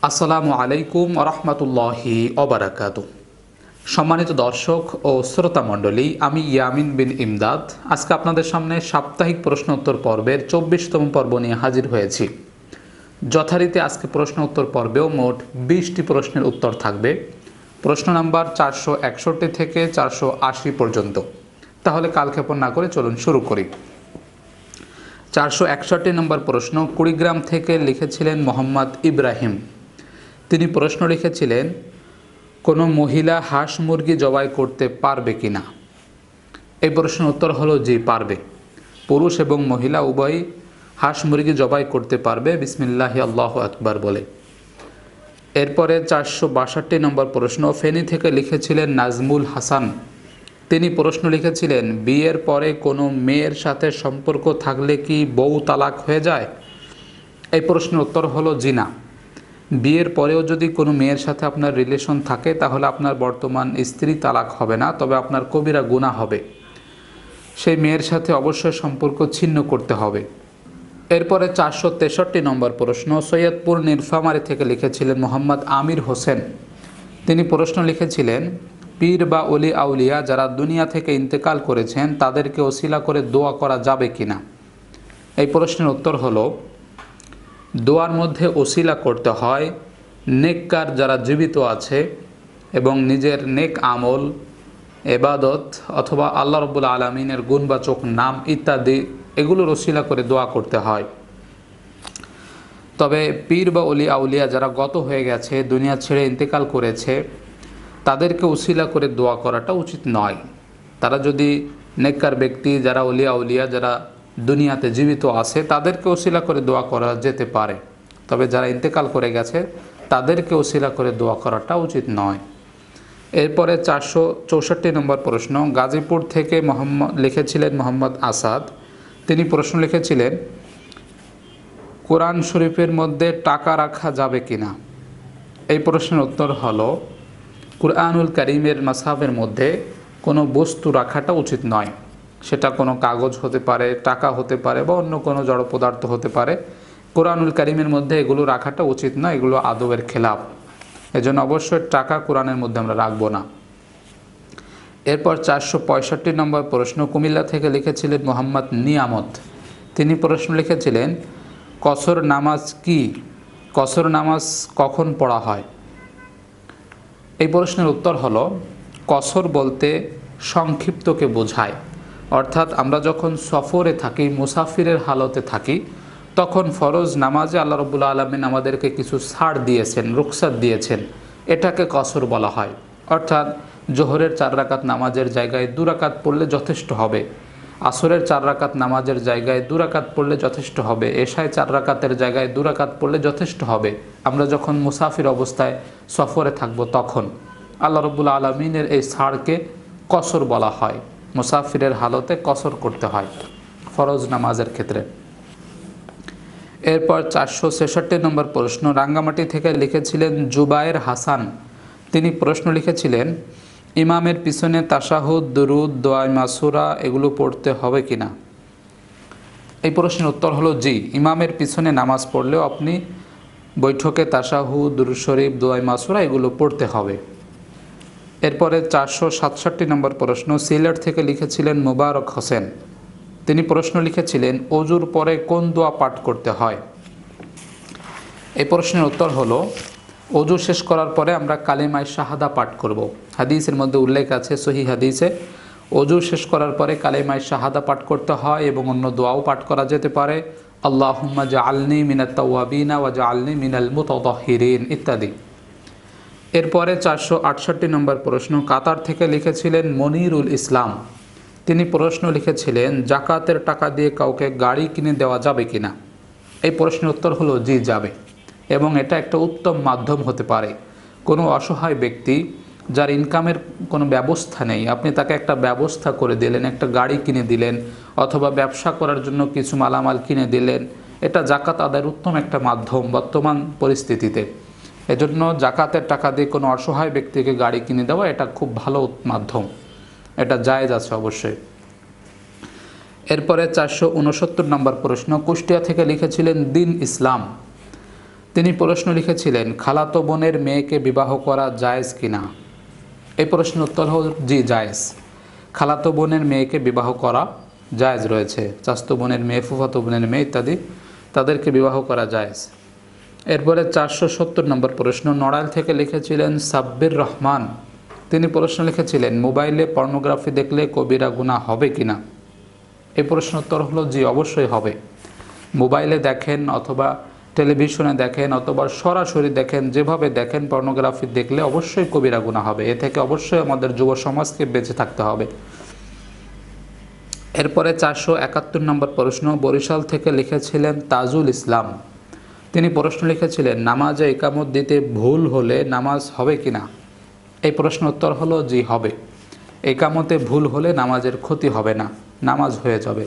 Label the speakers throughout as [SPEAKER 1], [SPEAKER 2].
[SPEAKER 1] আসসালামু আলাইকুম রহমতুল্লাহি ওবারাকাতু। সম্মানিত দর্শক ও শ্রোতা মণ্ডলী, আমি ইয়ামিন বিন ইমদাদ আজকে আপনাদের সামনে সাপ্তাহিক প্রশ্ন উত্তর পর্বের 24তম পর্ব নিয়ে হাজির হয়েছি। যথারীতি আজকে প্রশ্ন উত্তর পর্বেও মোট 20টি প্রশ্নের উত্তর থাকবে, প্রশ্ন নাম্বার 461 থেকে 480 পর্যন্ত। তাহলে কালক্ষেপণ না করে চলুন শুরু করি। 461 নম্বর প্রশ্ন কুড়িগ্রাম থেকে লিখেছিলেন মোহাম্মদ ইব্রাহিম। তিনি প্রশ্ন লিখেছিলেন, কোনো মহিলা হাঁস মুরগি জবাই করতে পারবে কি না? এই প্রশ্নের উত্তর হলো জি, পারবে। পুরুষ এবং মহিলা উভয়ই হাঁস মুরগি জবাই করতে পারবে বিসমিল্লাহি আল্লাহু আকবার বলে। এরপরে 462 নম্বর প্রশ্ন ফেনী থেকে লিখেছিলেন নাজমুল হাসান। তিনি প্রশ্ন লিখেছিলেন, বিয়ের পরে কোনো মেয়ের সাথে সম্পর্ক থাকলে কি বউ তালাক হয়ে যায়? এই প্রশ্নের উত্তর হলো জি না। বিয়ের পরেও যদি কোনো মেয়ের সাথে আপনার রিলেশন থাকে তাহলে আপনার বর্তমান স্ত্রী তালাক হবে না, তবে আপনার কবিরা গুনাহ হবে। সেই মেয়ের সাথে অবশ্যই সম্পর্ক ছিন্ন করতে হবে। এরপরে 463 নম্বর প্রশ্ন সৈয়দপুর নীলফামারী থেকে লিখেছিলেন মোহাম্মদ আমির হোসেন। তিনি প্রশ্ন লিখেছিলেন, পীর বা অলি আউলিয়া যারা দুনিয়া থেকে ইন্তেকাল করেছেন তাদেরকে ওসিলা করে দোয়া করা যাবে কিনা? এই প্রশ্নের উত্তর হলো, দোয়ার মধ্যে ওসিলা করতে হয় নেককার যারা জীবিত আছে এবং নিজের নেক আমল, এবাদত অথবা আল্লাহ রাব্বুল আলামিনের গুণবাচক নাম ইত্যাদি এগুলোর ওসিলা করে দোয়া করতে হয়। তবে পীর বা অলি আউলিয়া যারা গত হয়ে গেছে, দুনিয়া ছেড়ে ইন্তেকাল করেছে, তাদেরকে ওসিলা করে দোয়া করাটা উচিত নয়। তারা যদি নেককার ব্যক্তি, যারা অলি আউলিয়া যারা দুনিয়াতে জীবিত আছে, তাদেরকে ওসিলা করে দোয়া করা যেতে পারে। তবে যারা ইন্তেকাল করে গেছে তাদেরকে ওসিলা করে দোয়া করাটা উচিত নয়। এরপরে 464 নম্বর প্রশ্ন গাজীপুর থেকে লিখেছিলেন মোহাম্মদ আসাদ। তিনি প্রশ্ন লিখেছিলেন, কোরআন শরীফের মধ্যে টাকা রাখা যাবে কিনা? এই প্রশ্নের উত্তর হলো, কুরআনুল কারীমের মাসহাফের মধ্যে কোনো বস্তু রাখাটা উচিত নয়। সেটা কোনো কাগজ হতে পারে, টাকা হতে পারে বা অন্য কোনো জড় পদার্থ হতে পারে। কুরআনুল কারীমের মধ্যে এগুলো রাখাটা উচিত নয়, এগুলো আদবের খেলাফ। এজন্য অবশ্যই টাকা কোরআনের মধ্যে আমরা রাখবো না। এরপর 465 নম্বর প্রশ্ন কুমিল্লা থেকে লিখেছিলেন মোহাম্মদ নিয়ামত। তিনি প্রশ্ন লিখেছিলেন, কসর নামাজ কি? কসর নামাজ কখন পড়া হয়? এই প্রশ্নের উত্তর হলো, কসর বলতে সংক্ষিপ্তকে বোঝায়। অর্থাৎ আমরা যখন সফরে থাকি, মুসাফিরের হালতে থাকি, তখন ফরজ নামাজে আল্লাহ রাব্বুল আলামিন আমাদেরকে কিছু ছাড় দিয়েছেন, রুখসাত দিয়েছেন, এটাকে কসর বলা হয়। অর্থাৎ জোহরের 4 রাকাত নামাজের জায়গায় 2 রাকাত পড়লে যথেষ্ট হবে, আসরের 4 রাকাত নামাজের জায়গায় 2 রাকাত পড়লে যথেষ্ট হবে, এশায় 4 রাকাতের জায়গায় 2 রাকাত পড়লে যথেষ্ট হবে। আমরা যখন মুসাফির অবস্থায় সফরে থাকব তখন আল্লাহ রাব্বুল আলামিনের এই ছাড়কে কসর বলা হয়। মুসাফিরের হালতে কসর করতে হয় ফরজ নামাজের ক্ষেত্রে। এরপর 466 নম্বর প্রশ্ন রাঙ্গামাটি থেকে লিখেছিলেন জুবায়ের হাসান। তিনি প্রশ্ন লিখেছিলেন, ইমামের পিছনে তাশাহুদ, দুরুদ, দোয়া মাসুরা এগুলো পড়তে হবে কিনা? এই প্রশ্নের উত্তর হলো জি। ইমামের পিছনে নামাজ পড়লেও আপনি বৈঠকে তাশাহুদ, দুরুদ শরীফ, দোয়া মাসুরা এগুলো পড়তে হবে। এরপরে 467 নম্বর প্রশ্ন সিলেট থেকে লিখেছিলেন মুবারক হোসেন। তিনি প্রশ্ন লিখেছিলেন, ওযুর পরে কোন দোয়া পাঠ করতে হয়? এই প্রশ্নের উত্তর হলো, ওযু শেষ করার পরে আমরা কালিমায়ে শাহাদা পাঠ করব। হাদিসের মধ্যে উল্লেখ আছে, সহিহ হাদিসে, ওযু শেষ করার পরে কালিমায়ে শাহাদা পাঠ করতে হয় এবং অন্য দোয়াও পাঠ করা যেতে পারে, আল্লাহুম্মা জাআলনি মিনাত তাওয়াবিনা ওয়া জাআলনি মিনাল মুতাতাহহিরিন ইত্যাদি। এরপরে 468 নম্বর প্রশ্ন কাতার থেকে লিখেছিলেন মনিরুল ইসলাম। তিনি প্রশ্ন লিখেছিলেন, জাকাতের টাকা দিয়ে কাউকে গাড়ি কিনে দেওয়া যাবে কিনা? এই প্রশ্নের উত্তর হলো জি, যাবে। এবং এটা একটা উত্তম মাধ্যম হতে পারে। কোনো অসহায় ব্যক্তি যার ইনকামের কোনো ব্যবস্থা নেই, আপনি তাকে একটা ব্যবস্থা করে দিলেন, একটা গাড়ি কিনে দিলেন অথবা ব্যবসা করার জন্য কিছু মালামাল কিনে দিলেন, এটা জাকাত আদায়ের উত্তম একটা মাধ্যম বর্তমান পরিস্থিতিতে। এজন্য জাকাতের টাকা দিয়ে কোনো অসহায় ব্যক্তিকে গাড়ি কিনে দেওয়া এটা খুব ভালো মাধ্যম, এটা জায়েজ আছে অবশ্যই। এরপরে 469 নম্বর প্রশ্ন কুষ্টিয়া থেকে লিখেছিলেন দিন ইসলাম। তিনি প্রশ্ন লিখেছিলেন খালাতো বোনের মেয়েকে বিবাহ করা জায়েজ কিনা। এই প্রশ্নের উত্তর হল জি জায়েজ। খালাতো বোনের মেয়েকে বিবাহ করা জায়েজ রয়েছে। চাচাতো বোনের মেয়ে, ফুফাতো বোনের মেয়ে ইত্যাদি তাদেরকে বিবাহ করা জায়েজ। এরপরে 470 নম্বর প্রশ্ন নড়াইল থেকে লিখেছিলেন সাব্বির রহমান। তিনি প্রশ্ন লিখেছিলেন মোবাইলে পর্নোগ্রাফি দেখলে কবিরা গুনাহ হবে কিনা। এই প্রশ্নের উত্তর হলো জি অবশ্যই হবে। মোবাইলে দেখেন অথবা টেলিভিশনে দেখেন অথবা সরাসরি দেখেন, যেভাবে দেখেন পর্নোগ্রাফি দেখলে অবশ্যই কবিরা গুনাহ হবে। এ থেকে অবশ্যই আমাদের যুব সমাজকে বেঁচে থাকতে হবে। এরপরে 471 নম্বর প্রশ্ন বরিশাল থেকে লিখেছিলেন তাজুল ইসলাম। তিনি প্রশ্ন লিখেছিলেন নামাজে ইকামত দিতে ভুল হলে নামাজ হবে কিনা। এই প্রশ্ন উত্তর হলো জি হবে। ইকামতে ভুল হলে নামাজের ক্ষতি হবে না, নামাজ হয়ে যাবে।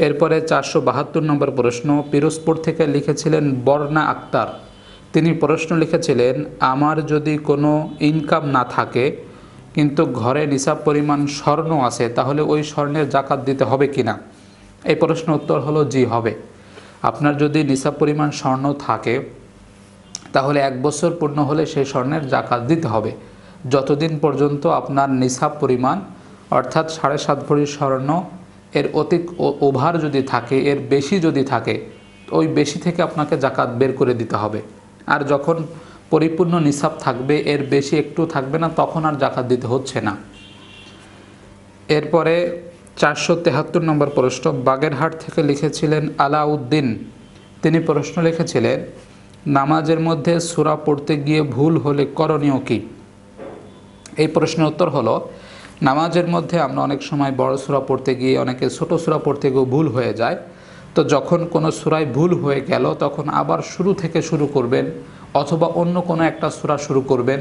[SPEAKER 1] এরপরে 472 নম্বর প্রশ্ন পিরোজপুর থেকে লিখেছিলেন বর্ণা আক্তার। তিনি প্রশ্ন লিখেছিলেন আমার যদি কোনো ইনকাম না থাকে কিন্তু ঘরে নিসাব পরিমাণ স্বর্ণ আছে তাহলে ওই স্বর্ণের জাকাত দিতে হবে কিনা। এই প্রশ্ন উত্তর হলো জি হবে। আপনার যদি নিসাব পরিমাণ স্বর্ণ থাকে তাহলে 1 বছর পূর্ণ হলে সেই স্বর্ণের জাকাত দিতে হবে। যতদিন পর্যন্ত আপনার নিসাব পরিমাণ অর্থাৎ 7.5 ভরি স্বর্ণ এর অতি ওভার যদি থাকে, এর বেশি যদি থাকে, ওই বেশি থেকে আপনাকে জাকাত বের করে দিতে হবে। আর যখন পরিপূর্ণ নিসাব থাকবে, এর বেশি একটু থাকবে না, তখন আর জাকাত দিতে হচ্ছে না। এরপরে 473 নম্বর প্রশ্ন বাগেরহাট থেকে লিখেছিলেন আলাউদ্দিন। তিনি প্রশ্ন লিখেছিলেন নামাজের মধ্যে সূরা পড়তে গিয়ে ভুল হলে করণীয় কী। এই প্রশ্নের উত্তর হলো নামাজের মধ্যে আমরা অনেক সময় বড় সূরা পড়তে গিয়ে, অনেকে ছোট সূরা পড়তে গিয়ে ভুল হয়ে যায়। তো যখন কোনো সূরায় ভুল হয়ে গেল তখন আবার শুরু থেকে শুরু করবেন, অথবা অন্য কোনো একটা সূরা শুরু করবেন,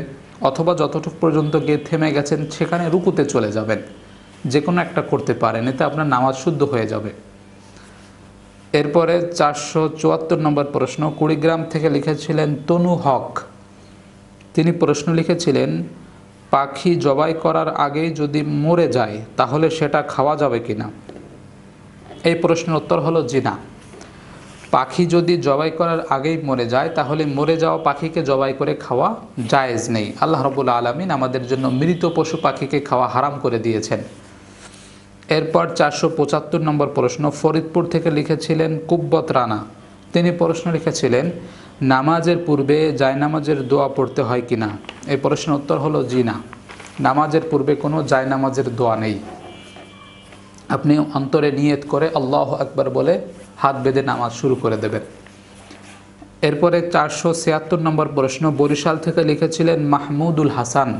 [SPEAKER 1] অথবা যতটুকু পর্যন্ত গিয়ে থেমে গেছেন সেখানে রুকুতে চলে যাবেন। যে কোনো একটা করতে পারেন, এতে আপনার নামাজ শুদ্ধ হয়ে যাবে। এরপরে 474 নম্বর প্রশ্ন কুড়িগ্রাম থেকে লিখেছিলেন তনু হক। তিনি প্রশ্ন লিখেছিলেন পাখি জবাই করার আগেই যদি মরে যায় তাহলে সেটা খাওয়া যাবে কিনা। এই প্রশ্নের উত্তর হলো জি না। পাখি যদি জবাই করার আগেই মরে যায় তাহলে মরে যাওয়া পাখিকে জবাই করে খাওয়া জায়েজ নেই। আল্লাহ রাব্বুল আলামিন আমাদের জন্য মৃত পশু পাখিকে খাওয়া হারাম করে দিয়েছেন। এরপর 475 নম্বর প্রশ্ন ফরিদপুর থেকে লিখেছিলেন কুব্বত রানা। তিনি প্রশ্ন লিখেছিলেন নামাজের পূর্বে জায়নামাজের দোয়া পড়তে হয় কিনা। এই প্রশ্নের উত্তর হলো জি না। নামাজের পূর্বে কোনো জায়নামাজের দোয়া নেই। আপনি অন্তরে নিয়ত করে আল্লাহু আকবার বলে হাত বেঁধে নামাজ শুরু করে দেবেন। এরপরে 476 নম্বর প্রশ্ন বরিশাল থেকে লিখেছিলেন মাহমুদুল হাসান।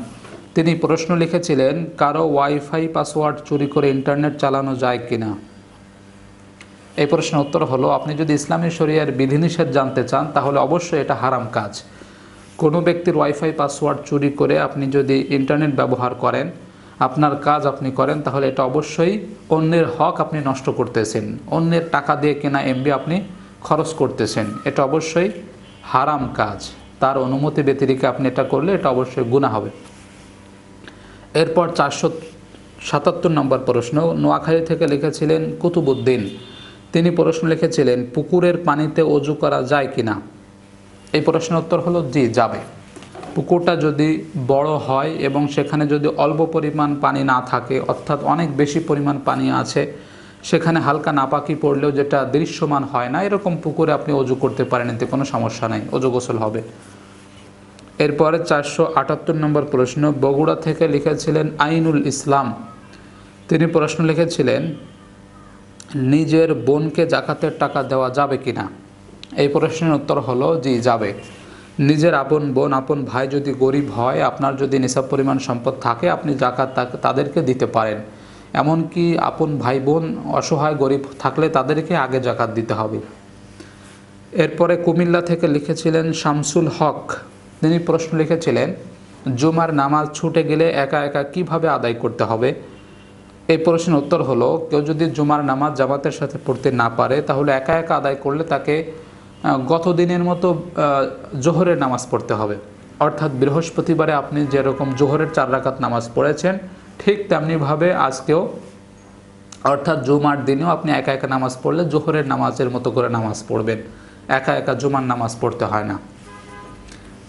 [SPEAKER 1] তিনি প্রশ্ন লিখেছিলেন কারো ওয়াইফাই পাসওয়ার্ড চুরি করে ইন্টারনেট চালানো যায় কিনা। এই প্রশ্নের উত্তর হলো আপনি যদি ইসলামী শরিয়ার বিধিনিষেধ জানতে চান তাহলে অবশ্যই এটা হারাম কাজ। কোনো ব্যক্তির ওয়াইফাই পাসওয়ার্ড চুরি করে আপনি যদি ইন্টারনেট ব্যবহার করেন, আপনার কাজ আপনি করেন, তাহলে এটা অবশ্যই অন্যের হক আপনি নষ্ট করতেছেন, অন্যের টাকা দিয়ে কেনা এমবি আপনি খরচ করতেছেন। এটা অবশ্যই হারাম কাজ। তার অনুমতি ব্যতিরেকে আপনি এটা করলে এটা অবশ্যই গুনাহ হবে। এরপর 477 নম্বর প্রশ্ন নোয়াখালী থেকে লিখেছিলেন কুতুবুদ্দিন। তিনি প্রশ্ন লিখেছিলেন পুকুরের পানিতে ওযু করা যায় কিনা। এই প্রশ্নের উত্তর হলো জি যাবে। পুকুরটা যদি বড় হয় এবং সেখানে যদি অল্প পরিমাণ পানি না থাকে, অর্থাৎ অনেক বেশি পরিমাণ পানি আছে, সেখানে হালকা নাপাকি পড়লেও যেটা দৃশ্যমান হয় না, এরকম পুকুরে আপনি ওযু করতে পারেন, এতে কোনো সমস্যা নাই, ওযু গোসল হবে। এরপরে 478 নম্বর প্রশ্ন বগুড়া থেকে লিখেছিলেন আইনুল ইসলাম। তিনি প্রশ্ন লিখেছিলেন নিজের বোনকে জাকাতের টাকা দেওয়া যাবে কিনা। এই প্রশ্নের উত্তর হলো জি যাবে। নিজের আপন বোন, আপন ভাই যদি গরিব হয়, আপনার যদি নিসাব পরিমাণ সম্পদ থাকে, আপনি জাকাত তাদেরকে দিতে পারেন। এমনকি আপন ভাই বোন অসহায় গরিব থাকলে তাদেরকে আগে জাকাত দিতে হবে। এরপরে কুমিল্লা থেকে লিখেছিলেন শামসুল হক। তিনি প্রশ্ন লিখেছিলেন জুমার নামাজ ছুটে গেলে একা একা কিভাবে আদায় করতে হবে। এই প্রশ্নের উত্তর হলো কেউ যদি জুমার নামাজ জামাতের সাথে পড়তে না পারে তাহলে একা একা আদায় করলে তাকে গত দিনের মতো জোহরের নামাজ পড়তে হবে। অর্থাৎ বৃহস্পতিবারে আপনি যেরকম জোহরের 4 রাকাত নামাজ পড়েছেন, ঠিক তেমনিভাবে আজকেও অর্থাৎ জুমার দিনেও আপনি একা একা নামাজ পড়লে জোহরের নামাজের মতো করে নামাজ পড়বেন। একা একা জুমার নামাজ পড়তে হয় না।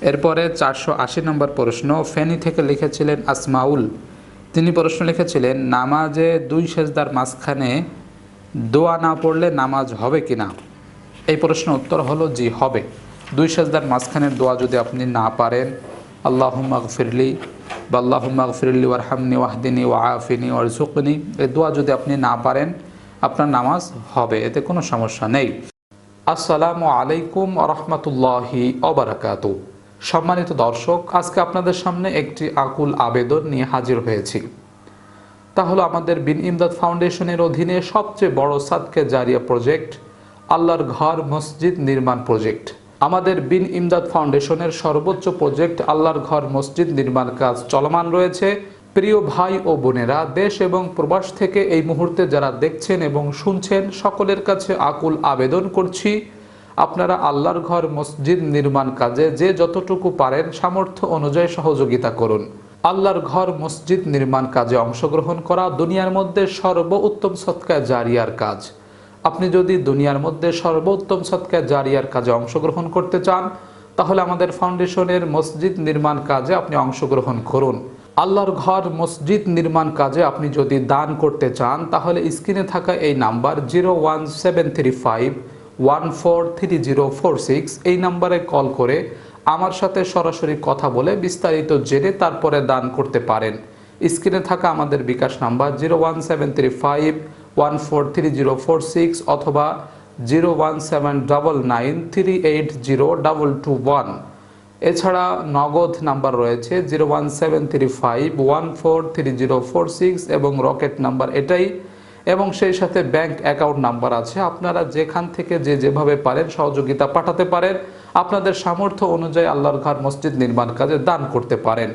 [SPEAKER 1] এরপরে 480 নম্বর প্রশ্ন ফেনী থেকে লিখেছিলেন আসমাউল। তিনি প্রশ্ন লিখেছিলেন, নামাজে 2 সেজদার মাঝখানে দোয়া না পড়লে নামাজ হবে কি না? এই প্রশ্ন উত্তর হলো জি, হবে। 2 সেজদার মাঝখানের দোয়া যদি আপনি না পারেন, আল্লাহুম্মা গফিরলি বা আল্লাহুম্মা গফিরলি ওয়ারহামনি ওয়াহদিনি ওয়াআফিনি ওয়ারযুকনি, এই দোয়া যদি আপনি না পারেন আপনার নামাজ হবে, এতে কোনো সমস্যা নেই। আসসালামু আলাইকুম ওয়া রাহমাতুল্লাহি ওয়া বারাকাতুহু। সম্মানিত দর্শক, আজকে আপনাদের সামনে একটি আকুল আবেদন নিয়ে হাজির হয়েছি। তা হলো আমাদের বিন ইমদাদ ফাউন্ডেশনের অধীনে সবচেয়ে বড় সাদকা জারিয়া প্রজেক্ট আল্লাহর ঘর মসজিদ নির্মাণ প্রজেক্ট। আমাদের বিন ইমদাদ ফাউন্ডেশনের সর্বোচ্চ প্রজেক্ট আল্লাহর ঘর মসজিদ নির্মাণ কাজ চলমান রয়েছে। প্রিয় ভাই ও বোনেরা, দেশ এবং প্রবাস থেকে এই মুহূর্তে যারা দেখছেন এবং শুনছেন, সকলের কাছে আকুল আবেদন করছি, আপনারা আল্লাহর ঘর মসজিদ নির্মাণ কাজে যে যতটুকু পারেন সামর্থ্য অনুযায়ী সহযোগিতা করুন। আল্লাহর ঘর মসজিদ নির্মাণ কাজে অংশগ্রহণ করা দুনিয়ার মধ্যে সর্বোত্তম সদকা জারিয়ার কাজ। আপনি যদি দুনিয়ার মধ্যে সর্বোত্তম সদকা জারিয়ার কাজে অংশগ্রহণ করতে চান, তাহলে আমাদের ফাউন্ডেশনের মসজিদ নির্মাণ কাজে আপনি অংশগ্রহণ করুন। আল্লাহর ঘর মসজিদ নির্মাণ কাজে আপনি যদি দান করতে চান, তাহলে স্ক্রিনে থাকা এই নাম্বার 01735143046 এই নাম্বারে কল করে আমার সাথে সরাসরি কথা বলে বিস্তারিত জেনে তারপরে দান করতে পারেন। স্ক্রিনে থাকা আমাদের বিকাশ নাম্বার 01735143046 অথবা 01799380221। এছাড়া নগদ নাম্বার রয়েছে 01735143046 এবং রকেট নাম্বার এটাই, এবং সেই সাথে ব্যাংক অ্যাকাউন্ট নাম্বার আছে। আপনারা যেখান থেকে যেভাবে পারেন সহযোগিতা পাঠাতে পারেন, আপনাদের সামর্থ্য অনুযায়ী আল্লাহর ঘর মসজিদ নির্মাণ কাজে দান করতে পারেন।